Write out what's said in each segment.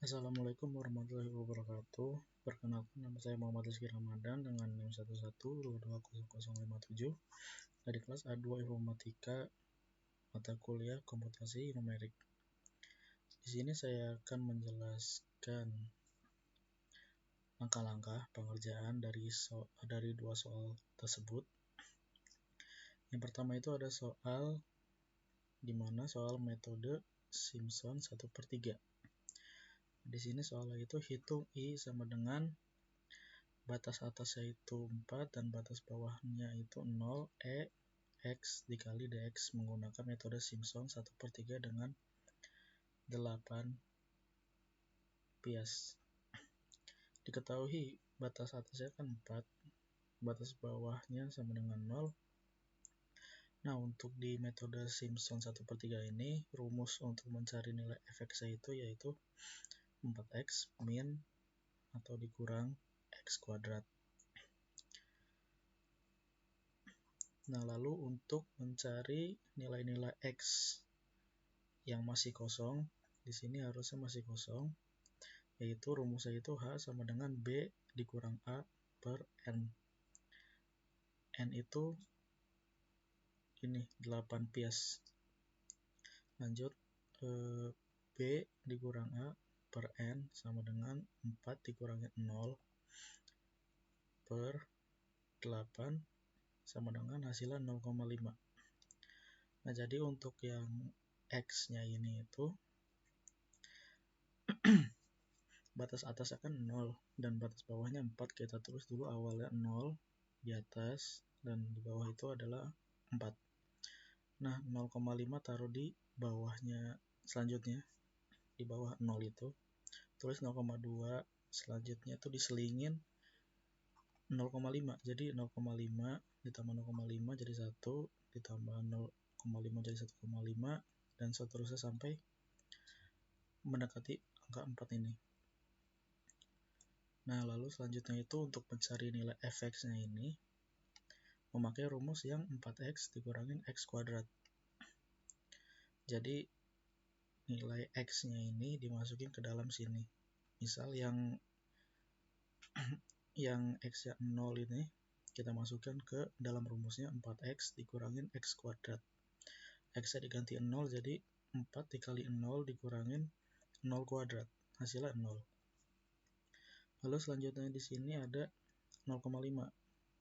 Assalamualaikum warahmatullahi wabarakatuh. Perkenalkan, nama saya Muhammad Rizky Ramadan dengan NIM 11220057 dari kelas A2 Informatika mata kuliah Komputasi Numerik. Di sini saya akan menjelaskan langkah-langkah pengerjaan dari dua soal tersebut. Yang pertama itu ada soal di mana soal metode Simpson 1/3. Di sini soalnya itu hitung I sama dengan batas atasnya itu 4 dan batas bawahnya itu 0, X dikali DX menggunakan metode Simpson 1/3 dengan 8 bias. Diketahui batas atasnya kan 4, batas bawahnya sama dengan 0. Nah, untuk di metode Simpson 1/3 ini, rumus untuk mencari nilai fx itu yaitu 4x min atau dikurang x kuadrat. Nah, lalu untuk mencari nilai-nilai x yang masih kosong, di sini harusnya masih kosong, yaitu rumusnya itu H sama dengan B dikurang A per N. N itu ini 8 bias. Lanjut, B dikurang A per N sama dengan 4 dikurangi 0 per 8 sama dengan hasilnya 0,5. Nah, jadi untuk yang X-nya ini itu batas atas akan 0 dan batas bawahnya 4. Kita tulis dulu awalnya 0 di atas dan di bawah itu adalah 4. Nah, 0,5 taruh di bawahnya selanjutnya, di bawah 0 itu tulis 0,2, selanjutnya itu diselingin 0,5, jadi 0,5 ditambah 0,5 jadi 1, ditambah 0,5 jadi 1,5 dan seterusnya sampai mendekati angka 4 ini. Nah, lalu selanjutnya itu untuk mencari nilai fx-nya ini memakai rumus yang 4x dikurangin x kuadrat. Jadi nilai x-nya ini dimasukin ke dalam sini. Misal yang x-nya 0 ini kita masukkan ke dalam rumusnya 4x dikurangin x kuadrat. X-nya diganti 0 jadi 4 dikali 0 dikurangin 0 kuadrat. Hasilnya 0. Lalu selanjutnya di sini ada 0,5.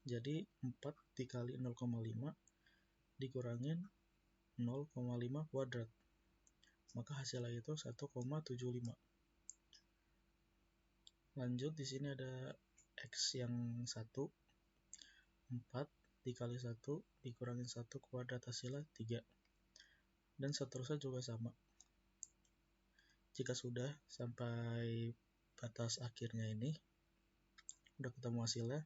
Jadi 4 dikali 0,5 dikurangin 0,5 kuadrat. Maka hasilnya itu 1,75. Lanjut di sini ada X yang 1. 4 dikali 1 dikurangin 1 kuadrat hasilnya 3. Dan seterusnya juga sama. Jika sudah sampai batas akhirnya ini udah ketemu hasilnya,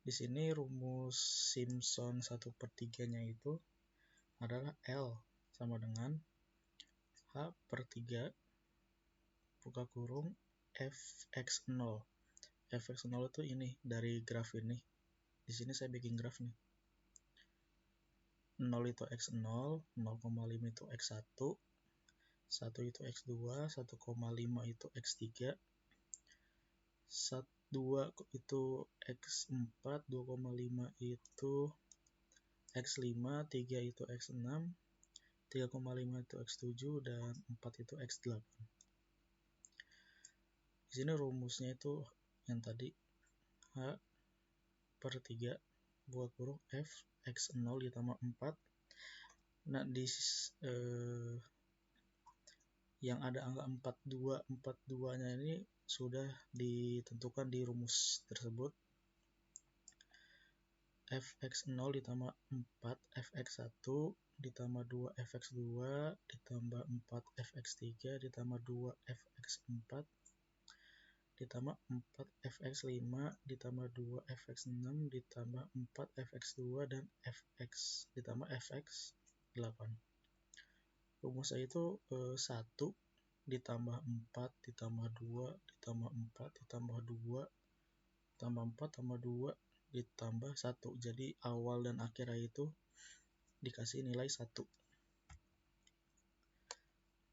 di sini rumus Simpson 1/3-nya itu adalah L sama dengan H/3 buka kurung fx0. Fx0 itu ini dari graf ini. Di sini saya bikin graf nih. 0 itu x0, 0,5 itu x1, 1 itu x2, 1,5 itu x3, 2 itu x4, 2,5 itu x5, 3 itu x6, 3,5 itu x7, dan 4 itu x8. Di sini rumusnya itu yang tadi H/3 buka kurung f x0 ditambah 4. Nah, yang ada angka 42 nya ini sudah ditentukan di rumus tersebut. Fx0 ditambah 4 fx1 ditambah 2 fx2 ditambah 4 fx3 ditambah 2 fx4 ditambah 4 fx5 ditambah 2 fx6 ditambah 4 fx2 dan fx ditambah fx8. Rumusnya itu 1 ditambah 4 ditambah 2 ditambah 4 ditambah 2 tambah 4 tambah 2 ditambah 1. Jadi awal dan akhirnya itu dikasih nilai 1.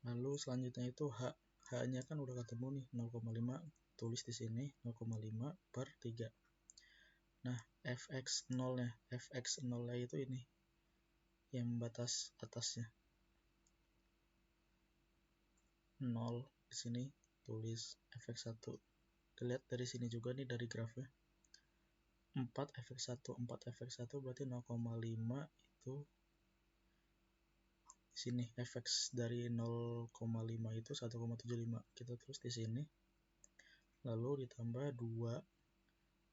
Lalu selanjutnya itu H H-nya kan udah ketemu nih 0,5, tulis di sini 0,5 per 3. Nah, fx0-nya, fx0-nya itu ini yang batas atasnya 0. Di sini tulis fx1. Dilihat dari sini juga nih dari grafnya. 4 fx1 berarti 0,5 itu sini fx dari 0,5 itu 1,75. Kita terus di sini. Lalu ditambah 2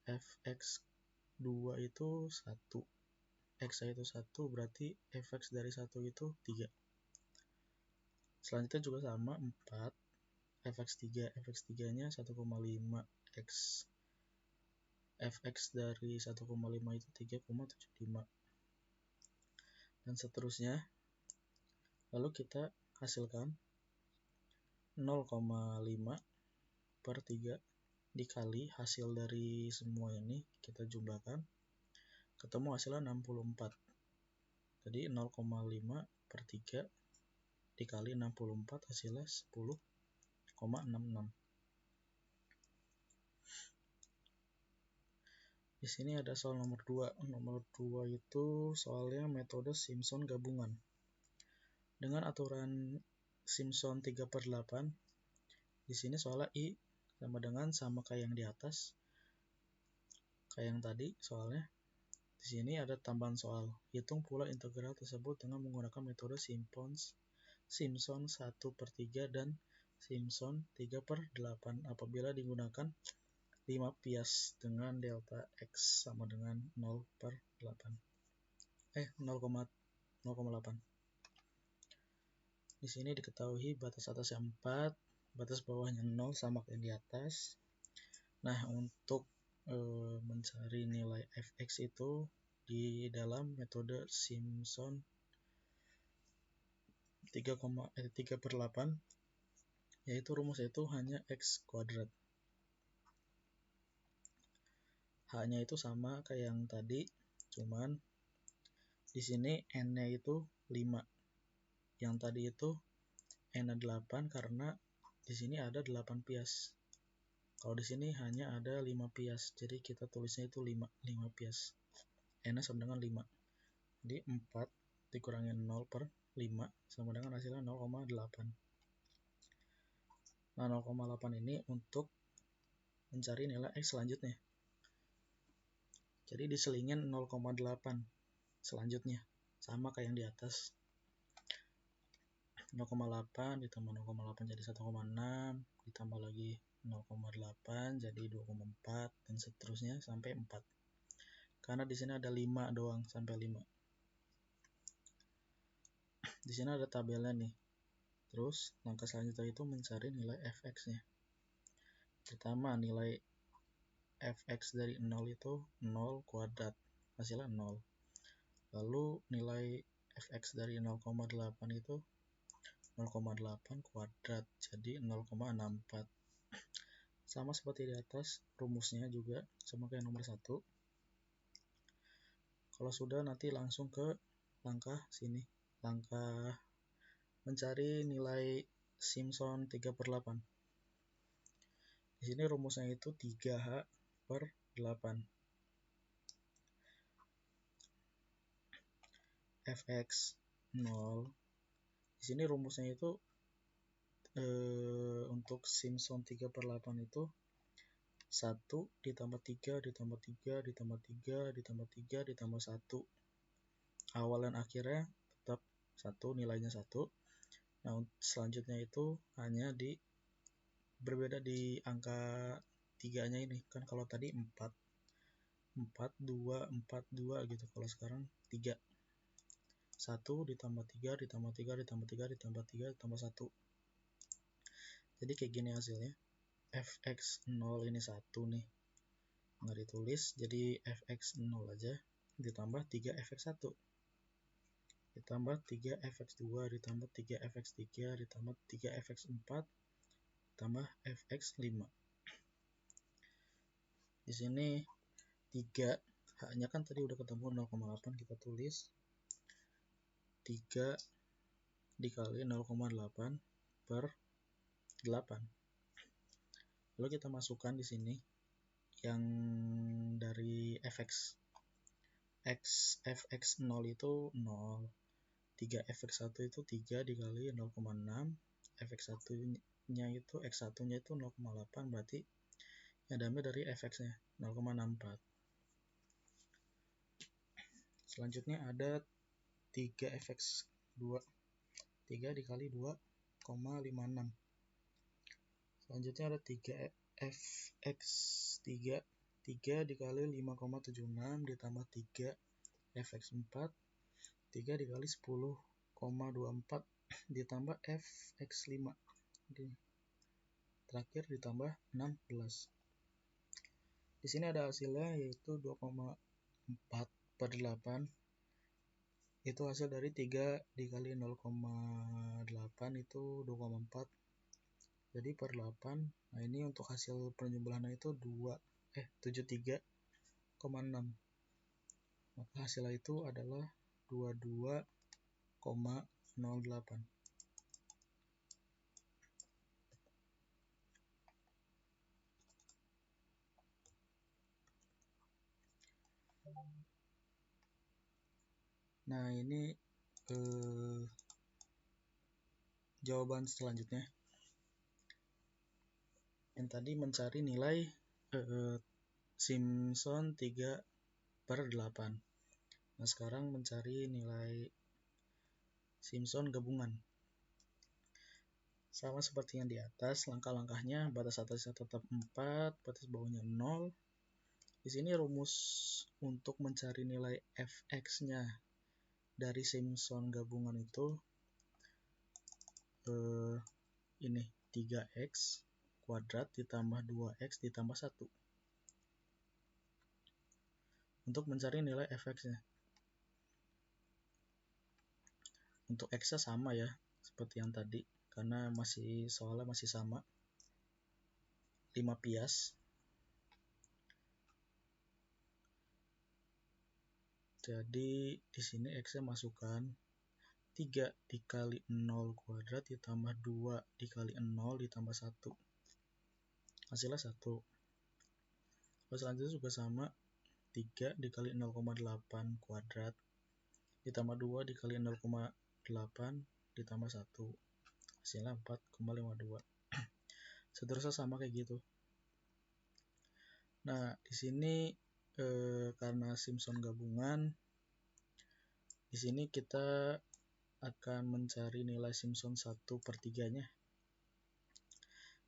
fx2 itu 1. X itu 1 berarti fx dari 1 itu 3. Selanjutnya juga sama 4 fx3 nya 1,5 x fx dari 1,5 itu 3,75 dan seterusnya. Lalu kita hasilkan 0,5 per 3 dikali hasil dari semua ini, kita jumlahkan, ketemu hasilnya 64. Jadi 0,5 per 3 dikali 64 hasilnya 10,66. Di sini ada soal nomor 2. Nomor 2 itu soalnya metode Simpson gabungan. Dengan aturan Simpson 3/8, di sini soalnya I sama kayak yang di atas. Kayak yang tadi soalnya. Di sini ada tambahan soal. Hitung pula integral tersebut dengan menggunakan metode Simpson 1/3 dan Simpson 3/8 apabila digunakan 5 bias dengan delta X sama dengan 0/8. 0,8. Di sini diketahui batas atasnya 4, batas bawahnya 0 sama kayak di atas. Nah, untuk mencari nilai fx itu di dalam metode Simpson 3/8, yaitu rumusnya itu hanya x kuadrat. H-nya itu sama kayak yang tadi, cuman di sini n-nya itu 5. Yang tadi itu n-nya 8 karena di sini ada 8 bias. Kalau di sini hanya ada 5 bias, jadi kita tulisnya itu 5 bias. N-nya sama dengan 5. Jadi 4 dikurangi 0/5 sama dengan hasilnya 0,8. Nah, 0,8 ini untuk mencari nilai X selanjutnya. Jadi diselingin 0,8 selanjutnya, sama kayak yang di atas. 0,8 ditambah 0,8 jadi 1,6, ditambah lagi 0,8 jadi 2,4 dan seterusnya sampai 4. Karena di sini ada 5 doang sampai 5. Di sini ada tabelnya nih. Terus langkah selanjutnya itu mencari nilai fx-nya. Pertama, nilai fx dari 0 itu 0 kuadrat, hasilnya 0. Lalu nilai fx dari 0,8 itu 0,8 kuadrat, jadi 0,64. Sama seperti di atas, rumusnya juga sama kayak nomor 1. Kalau sudah, nanti langsung ke langkah sini, langkah mencari nilai Simpson 3/8. Di sini rumusnya itu 3h/8. fx 0. Di sini rumusnya itu untuk Simpson 3/8 itu 1 ditambah 3 ditambah 3 ditambah 3 ditambah 3 ditambah 1. Awal dan akhirnya tetap 1, nilainya 1. Nah, selanjutnya itu hanya berbeda di angka 3-nya ini. Kan kalau tadi 4, 2 gitu. Kalau sekarang 3. 1 ditambah 3 ditambah 3 ditambah 3 ditambah 3 ditambah 1. Jadi kayak gini hasilnya. fx0 ini 1 nih. Nggak ditulis, jadi fx0 aja. Ditambah 3 fx1. Ditambah 3 fx2 ditambah 3 fx3 ditambah 3 fx4 ditambah fx5. Di sini 3, H-nya kan tadi udah ketemu 0,8, kita tulis 3 dikali 0,8 per 8. Lalu kita masukkan di sini yang dari fx0 itu 0, 3fx1 itu 3 dikali 0,6, fx1 nya itu x1 nya itu 0,8, berarti yang diambil dari fx nya 0,64. Selanjutnya ada 3fx2, 3 dikali 2,56. Selanjutnya ada 3fx3, 3 dikali 5,76 ditambah 3fx4, 3 dikali 10,24 ditambah fx5, terakhir ditambah 16. Di sini ada hasilnya yaitu 2,4 per 8. Itu hasil dari 3 dikali 0,8 itu 2,4. Jadi per 8. Nah, ini untuk hasil penjumlahannya itu 73,6. Maka hasilnya itu adalah 22,08. Nah, ini jawaban selanjutnya. Yang tadi mencari nilai Simpson 3 per 8. Nah, sekarang mencari nilai Simpson gabungan. Sama seperti yang di atas, langkah-langkahnya batas atasnya tetap 4, batas bawahnya 0. Di sini rumus untuk mencari nilai fx-nya dari Simpson gabungan itu ini 3x kuadrat ditambah 2x ditambah 1 untuk mencari nilai fx-nya. Untuk x-nya sama ya seperti yang tadi, karena soalnya masih sama 5 pias. Jadi di sini x-nya masukkan 3 dikali 0 kuadrat ditambah 2 dikali 0 ditambah 1. Hasilnya 1. Lalu selanjutnya juga sama, 3 dikali 0,8 kuadrat ditambah 2 dikali 0,8 ditambah 1. Hasilnya 4,52. Seterusnya sama kayak gitu. Nah, di sini karena Simpson gabungan, di sini kita akan mencari nilai Simpson 1/3-nya.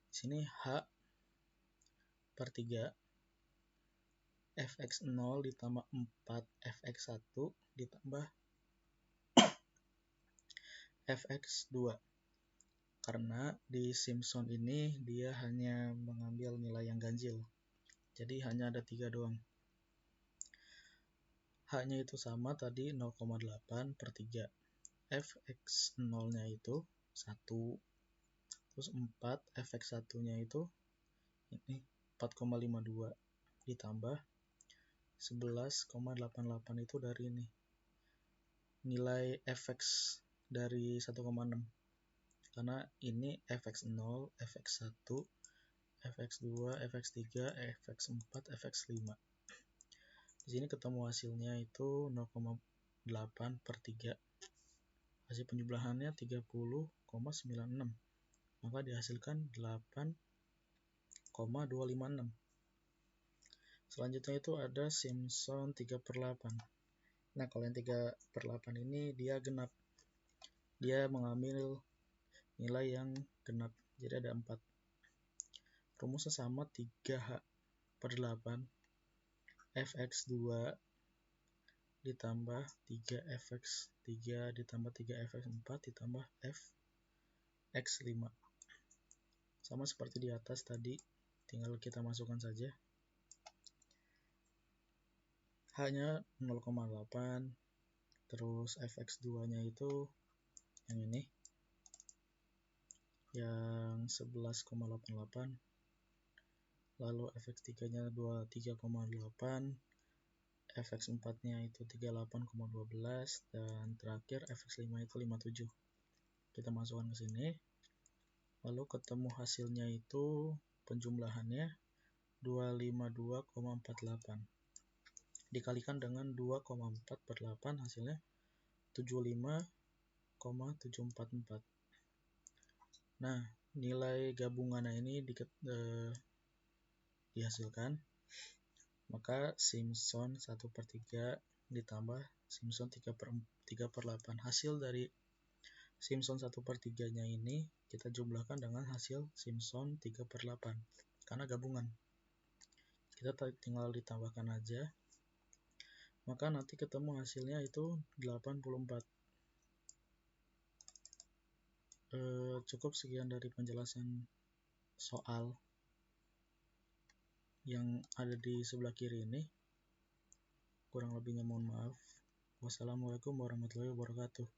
Di sini H per 3 fx0 ditambah 4 fx1 ditambah fx2. Karena di Simpson ini dia hanya mengambil nilai yang ganjil. Jadi hanya ada 3 doang. H-nya itu sama tadi 0,8 per 3. fx0-nya itu 1. Terus 4, fx1-nya itu ini 4,52 ditambah 11,88 itu dari ini. Nilai fx dari 1,6. Karena ini fx0, fx1, fx2, fx3, fx4, fx5. Di sini ketemu hasilnya itu 0,8 per 3. Hasil penjumlahannya 30,96. Maka dihasilkan 8,256. Selanjutnya itu ada Simpson 3/8. Nah, kalau yang 3/8 ini dia genap. Dia mengambil nilai yang genap. Jadi ada 4. Rumusnya sama, 3H per 8 fx2 ditambah 3fx3 ditambah 3fx4 ditambah fx5. Sama seperti di atas tadi, tinggal kita masukkan saja. H-nya 0,8, terus fx2-nya itu yang ini, yang 11,88, lalu fx3-nya 23,8, fx4-nya itu 38,12, dan terakhir fx5 itu 57. Kita masukkan ke sini. lalu ketemu hasilnya itu penjumlahannya 252,48 dikalikan dengan 2,4 per 8 hasilnya 75,744. Nah, nilai gabungannya ini dihasilkan, maka Simpson 1/3 ditambah Simpson 3/8. Hasil dari Simpson 1/3 nya ini kita jumlahkan dengan hasil Simpson 3/8 karena gabungan. Kita tinggal ditambahkan aja, maka nanti ketemu hasilnya itu 84. Cukup sekian dari penjelasan soal yang ada di sebelah kiri ini. Kurang lebihnya mohon maaf. Wassalamualaikum warahmatullahi wabarakatuh.